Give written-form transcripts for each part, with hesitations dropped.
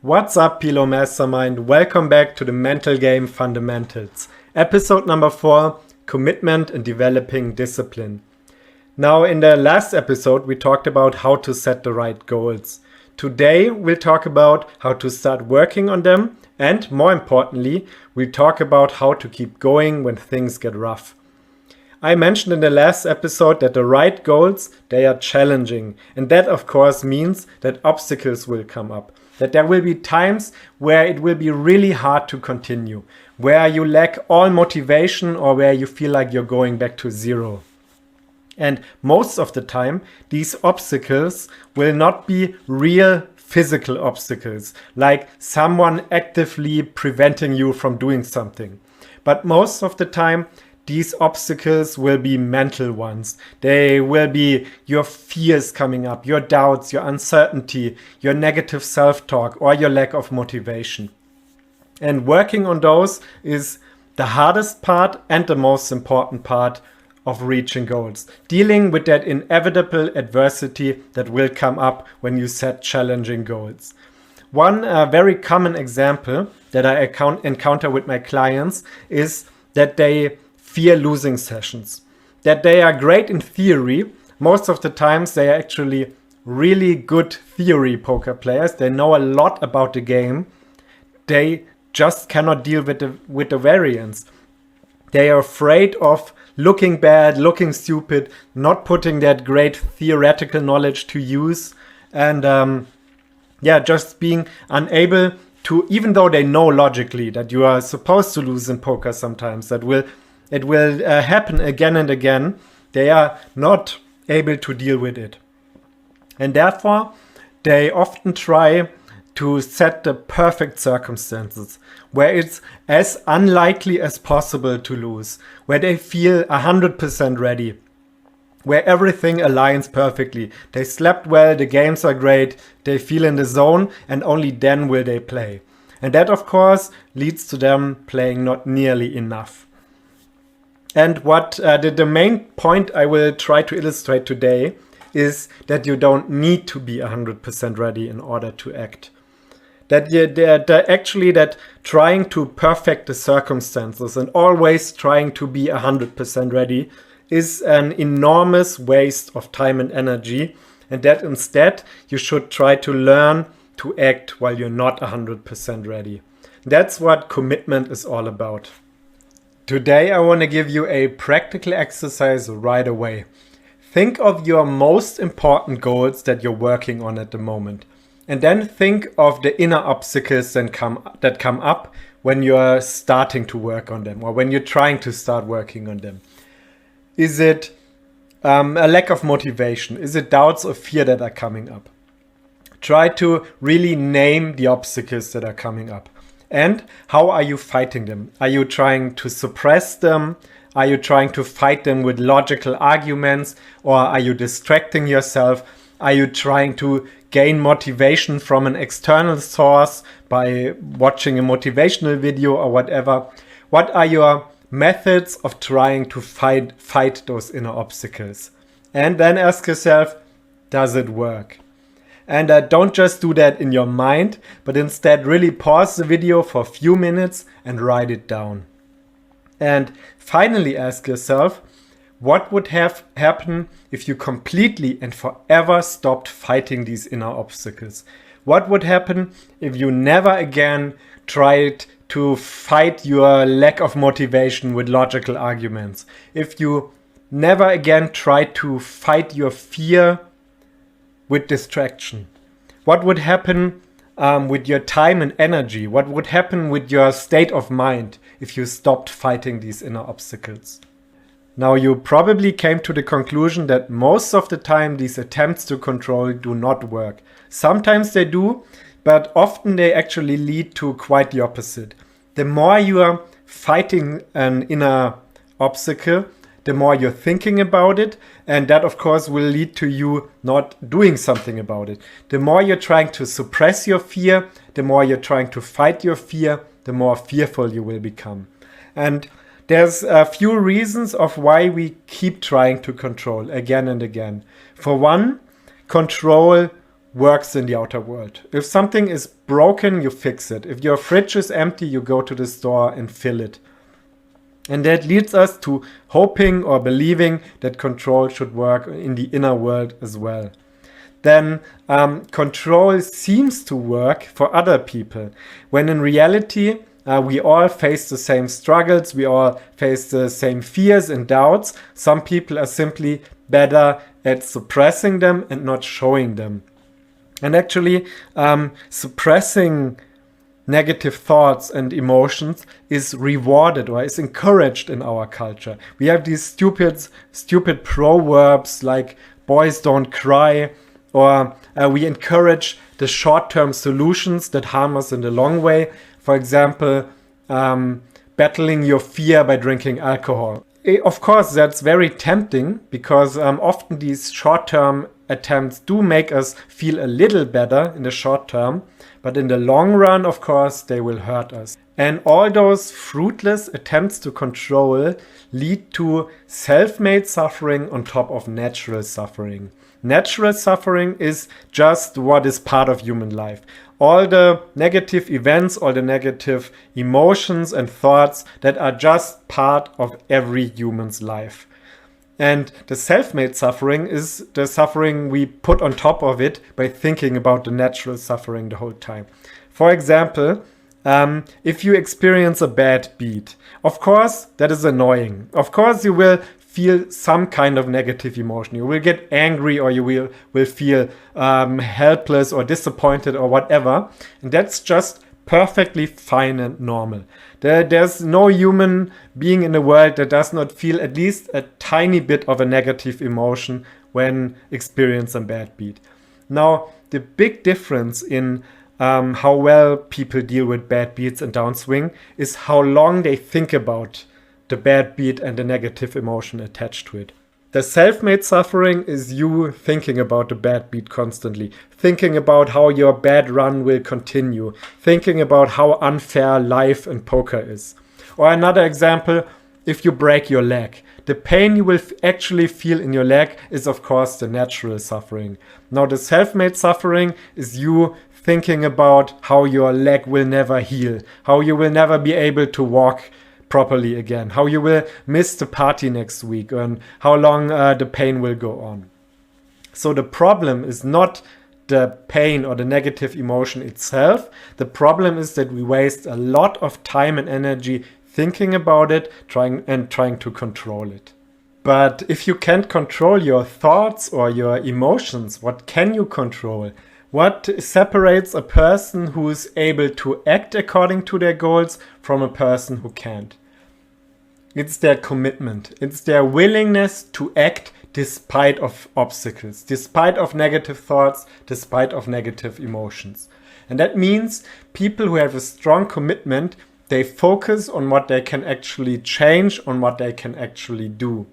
What's up, Pilo Mastermind? Welcome back to the Mental Game Fundamentals. Episode number 4, Commitment and Developing Discipline. Now, in the last episode, we talked about how to set the right goals. Today, we'll talk about how to start working on them. And more importantly, we'll talk about how to keep going when things get rough. I mentioned in the last episode that the right goals, they are challenging. And that, of course, means that obstacles will come up. That there will be times where it will be really hard to continue, where you lack all motivation or where you feel like you're going back to zero. And most of the time, these obstacles will not be real physical obstacles, like someone actively preventing you from doing something. But most of the time, these obstacles will be mental ones. They will be your fears coming up, your doubts, your uncertainty, your negative self-talk, or your lack of motivation. And working on those is the hardest part and the most important part of reaching goals. Dealing with that inevitable adversity that will come up when you set challenging goals. One very common example that I encounter with my clients is that they fear losing sessions. That they are great in theory. Most of the times they are actually really good theory poker players. They know a lot about the game. They just cannot deal with the variance. They are afraid of looking bad, looking stupid, not putting that great theoretical knowledge to use, and just being unable to, even though they know logically that you are supposed to lose in poker sometimes, it will happen again and again. They are not able to deal with it. And therefore, they often try to set the perfect circumstances where it's as unlikely as possible to lose, where they feel 100% ready, where everything aligns perfectly. They slept well, the games are great, they feel in the zone, and only then will they play. And that, of course, leads to them playing not nearly enough. And what the main point I will try to illustrate today is that you don't need to be 100% ready in order to act. That trying to perfect the circumstances and always trying to be 100% ready is an enormous waste of time and energy, and that instead you should try to learn to act while you're not 100% ready. That's what commitment is all about. Today I want to give you a practical exercise right away. Think of your most important goals that you're working on at the moment. And then think of the inner obstacles that come up when you're starting to work on them or when you're trying to start working on them. Is it a lack of motivation? Is it doubts or fear that are coming up? Try to really name the obstacles that are coming up. And how are you fighting them? Are you trying to suppress them? Are you trying to fight them with logical arguments? Or are you distracting yourself? Are you trying to gain motivation from an external source by watching a motivational video or whatever? What are your methods of trying to fight those inner obstacles? And then ask yourself, does it work? And don't just do that in your mind, but instead really pause the video for a few minutes and write it down. And finally ask yourself, what would have happened if you completely and forever stopped fighting these inner obstacles? What would happen if you never again tried to fight your lack of motivation with logical arguments? If you never again tried to fight your fear with distraction? What would happen with your time and energy? What would happen with your state of mind if you stopped fighting these inner obstacles? Now, you probably came to the conclusion that most of the time these attempts to control do not work. Sometimes they do, but often they actually lead to quite the opposite. The more you are fighting an inner obstacle, the more you're thinking about it, and that of course will lead to you not doing something about it. The more you're trying to suppress your fear, the more you're trying to fight your fear, the more fearful you will become. And there's a few reasons of why we keep trying to control again and again. For one, control works in the outer world. If something is broken, you fix it. If your fridge is empty, you go to the store and fill it. And that leads us to hoping or believing that control should work in the inner world as well. Then control seems to work for other people, when in reality, we all face the same struggles, we all face the same fears and doubts. Some people are simply better at suppressing them and not showing them. And actually, suppressing negative thoughts and emotions is rewarded or is encouraged in our culture. We have these stupid proverbs like boys don't cry, or we encourage the short-term solutions that harm us in the long way. For example, battling your fear by drinking alcohol. Of course, that's very tempting because often these short-term attempts do make us feel a little better in the short term, but in the long run, of course, they will hurt us. And all those fruitless attempts to control lead to self-made suffering on top of natural suffering. Natural suffering is just what is part of human life. All the negative events, all the negative emotions and thoughts that are just part of every human's life. And the self-made suffering is the suffering we put on top of it by thinking about the natural suffering the whole time. For example, if you experience a bad beat, of course, that is annoying. Of course, you will feel some kind of negative emotion. You will get angry, or you will feel helpless or disappointed or whatever. And that's just perfectly fine and normal. There's no human being in the world that does not feel at least a tiny bit of a negative emotion when experiencing a bad beat. Now, the big difference in how well people deal with bad beats and downswing is how long they think about the bad beat and the negative emotion attached to it. The self-made suffering is you thinking about the bad beat constantly, thinking about how your bad run will continue, thinking about how unfair life and poker is. Or another example, if you break your leg, the pain you will actually feel in your leg is of course the natural suffering. Now the self-made suffering is you thinking about how your leg will never heal, how you will never be able to walk properly again, how you will miss the party next week, and how long the pain will go on. So the problem is not the pain or the negative emotion itself. The problem is that we waste a lot of time and energy thinking about it, trying to control it. But if you can't control your thoughts or your emotions, what can you control? What separates a person who is able to act according to their goals from a person who can't? It's their commitment. It's their willingness to act despite of obstacles, despite of negative thoughts, despite of negative emotions. And that means people who have a strong commitment, they focus on what they can actually change, on what they can actually do.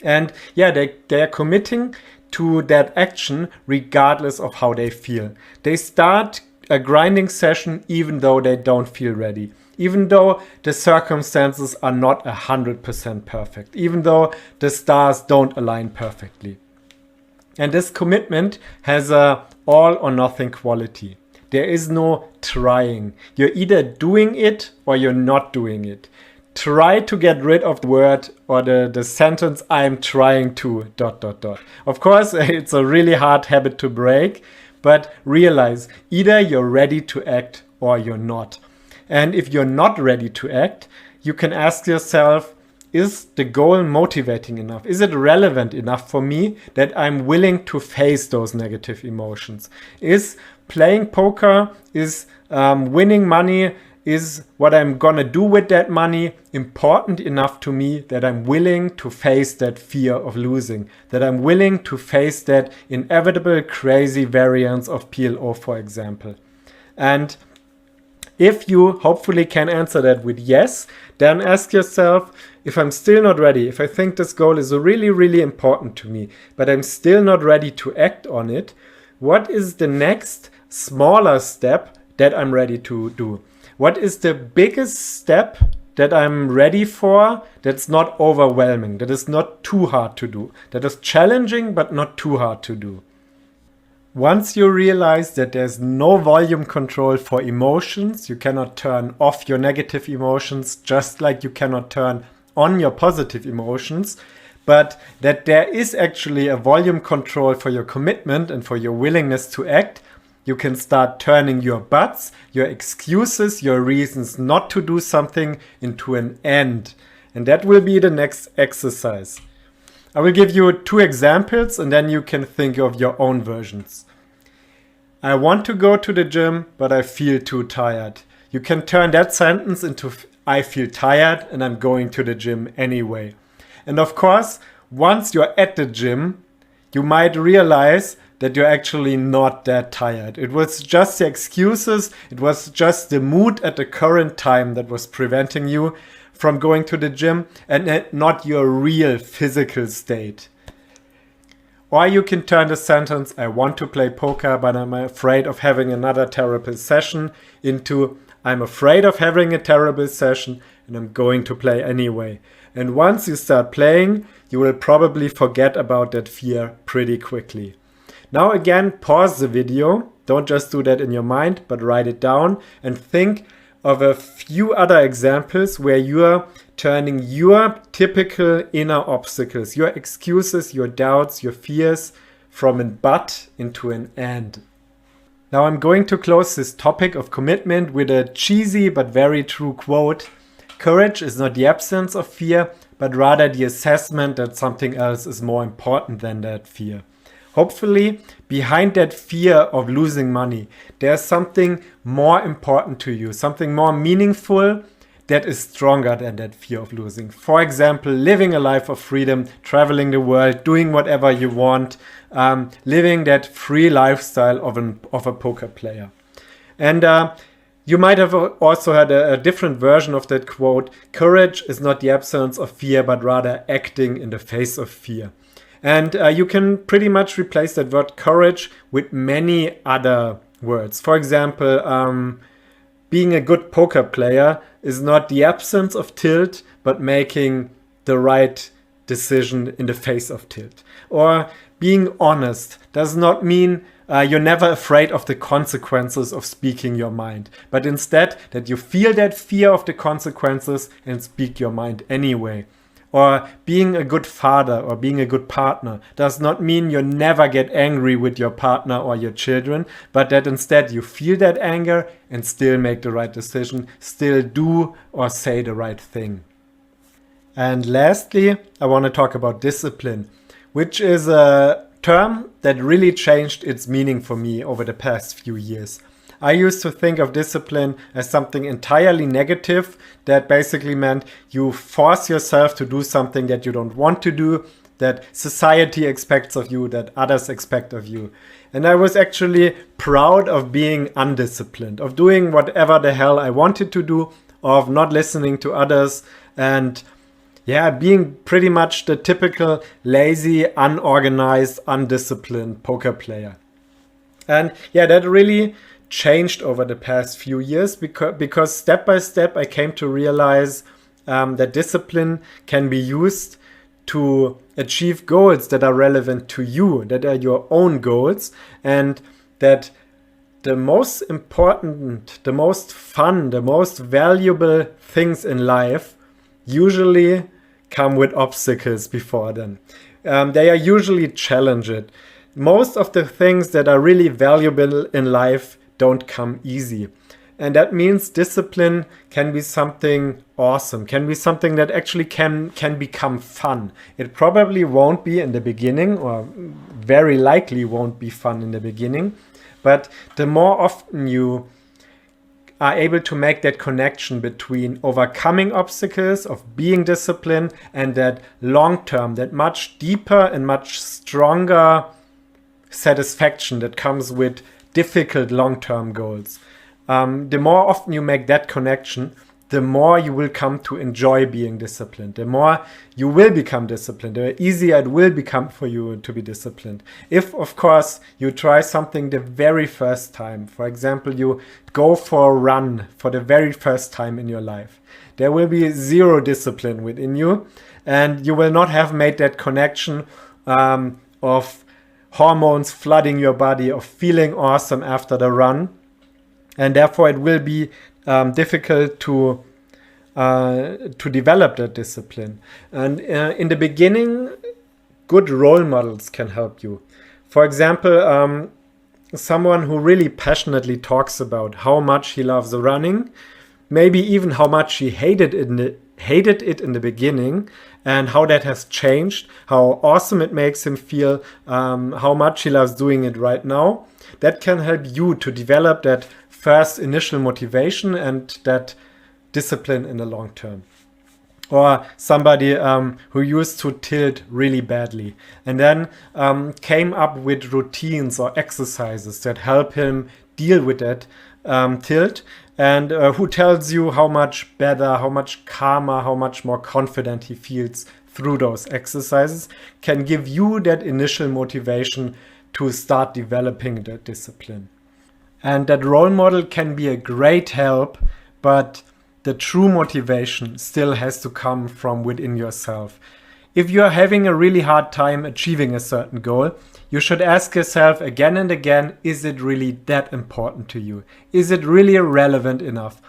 And yeah, they are committing to that action regardless of how they feel. They start a grinding session even though they don't feel ready, even though the circumstances are not 100% perfect, even though the stars don't align perfectly. And this commitment has a all or nothing quality. There is no trying. You're either doing it or you're not doing it. Try to get rid of the word or the sentence I'm trying to ... Of course, it's a really hard habit to break, but realize either you're ready to act or you're not. And if you're not ready to act, you can ask yourself, is the goal motivating enough? Is it relevant enough for me that I'm willing to face those negative emotions? Is playing poker, is winning money, is what I'm gonna do with that money important enough to me that I'm willing to face that fear of losing, that I'm willing to face that inevitable crazy variance of PLO, for example? And if you hopefully can answer that with yes, then ask yourself, if I'm still not ready, if I think this goal is really, really important to me, but I'm still not ready to act on it, what is the next smaller step that I'm ready to do? What is the biggest step that I'm ready for that's not overwhelming, that is not too hard to do, that is challenging but not too hard to do? Once you realize that there's no volume control for emotions, you cannot turn off your negative emotions just like you cannot turn on your positive emotions, but that there is actually a volume control for your commitment and for your willingness to act, you can start turning your buts, your excuses, your reasons not to do something into an end. And that will be the next exercise. I will give you 2 examples and then you can think of your own versions. I want to go to the gym, but I feel too tired. You can turn that sentence into I feel tired and I'm going to the gym anyway. And of course, once you're at the gym, you might realize that you're actually not that tired. It was just the excuses, it was just the mood at the current time that was preventing you from going to the gym and not your real physical state. Or you can turn the sentence, I want to play poker, but I'm afraid of having another terrible session, into I'm afraid of having a terrible session and I'm going to play anyway. And once you start playing, you will probably forget about that fear pretty quickly. Now again, pause the video. Don't just do that in your mind, but write it down and think of a few other examples where you're turning your typical inner obstacles, your excuses, your doubts, your fears from a but into an and. Now I'm going to close this topic of commitment with a cheesy but very true quote. Courage is not the absence of fear, but rather the assessment that something else is more important than that fear. Hopefully, behind that fear of losing money, there's something more important to you, something more meaningful that is stronger than that fear of losing. For example, living a life of freedom, traveling the world, doing whatever you want, living that free lifestyle of a poker player. And you might have also had a different version of that quote. Courage is not the absence of fear, but rather acting in the face of fear. And you can pretty much replace that word courage with many other words. For example, being a good poker player is not the absence of tilt, but making the right decision in the face of tilt. Or being honest does not mean you're never afraid of the consequences of speaking your mind, but instead that you feel that fear of the consequences and speak your mind anyway. Or being a good father or being a good partner does not mean you never get angry with your partner or your children, but that instead you feel that anger and still make the right decision, still do or say the right thing. And lastly, I want to talk about discipline, which is a term that really changed its meaning for me over the past few years. I used to think of discipline as something entirely negative that basically meant you force yourself to do something that you don't want to do, that society expects of you, that others expect of you. And I was actually proud of being undisciplined, of doing whatever the hell I wanted to do, of not listening to others, and being pretty much the typical lazy, unorganized, undisciplined poker player. And that really changed over the past few years because step by step I came to realize that discipline can be used to achieve goals that are relevant to you, that are your own goals, and that the most important, the most fun, the most valuable things in life usually come with obstacles before them. They are usually challenged. Most of the things that are really valuable in life don't come easy. And that means discipline can be something awesome, can be something that actually can become fun. It probably won't be in the beginning, or very likely won't be fun in the beginning. But the more often you are able to make that connection between overcoming obstacles, of being disciplined, and that long-term, that much deeper and much stronger satisfaction that comes with difficult long-term goals. The more often you make that connection, the more you will come to enjoy being disciplined. The more you will become disciplined, the easier it will become for you to be disciplined. If, of course, you try something the very first time, for example, you go for a run for the very first time in your life, there will be zero discipline within you, and you will not have made that connection of hormones flooding your body, of feeling awesome after the run. And therefore it will be difficult to develop that discipline. And in the beginning, good role models can help you. For example, someone who really passionately talks about how much he loves running, maybe even how much he hated it in the beginning, and how that has changed, how awesome it makes him feel, how much he loves doing it right now. That can help you to develop that first initial motivation and that discipline in the long term. Or somebody who used to tilt really badly and then came up with routines or exercises that help him deal with that tilt, and who tells you how much better, how much calmer, how much more confident he feels through those exercises, can give you that initial motivation to start developing that discipline. And that role model can be a great help, but the true motivation still has to come from within yourself. If you are having a really hard time achieving a certain goal, you should ask yourself again and again, is it really that important to you? Is it really relevant enough?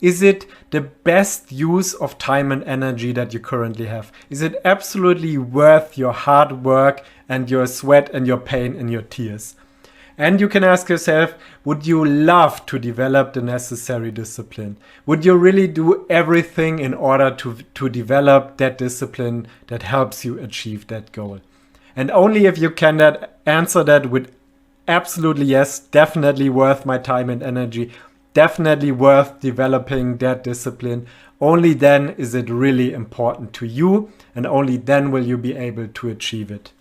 Is it the best use of time and energy that you currently have? Is it absolutely worth your hard work and your sweat and your pain and your tears? And you can ask yourself, would you love to develop the necessary discipline? Would you really do everything in order to develop that discipline that helps you achieve that goal? And only if you can answer that with absolutely yes, definitely worth my time and energy, definitely worth developing that discipline, only then is it really important to you, and only then will you be able to achieve it.